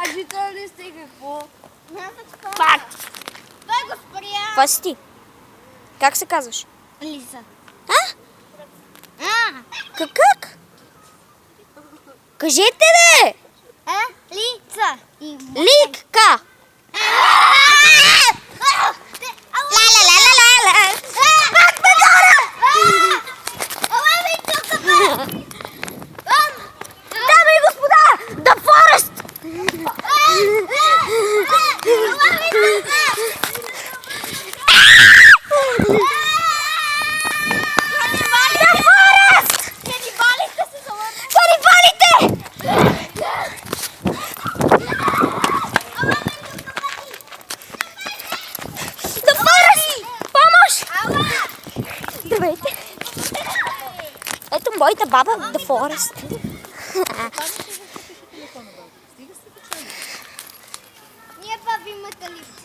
Кажете ли сте какво? Факт. Той го спря. Това си ти. Как се казваш? Лиза. А? Как? Кажете, бе! Лица. Ликка. Ла-ла-ла-ла-ла. Пак ме гора! Дами и господа, The Forest! Здравейте! Ето моята баба The Forest. Ние баби металисти.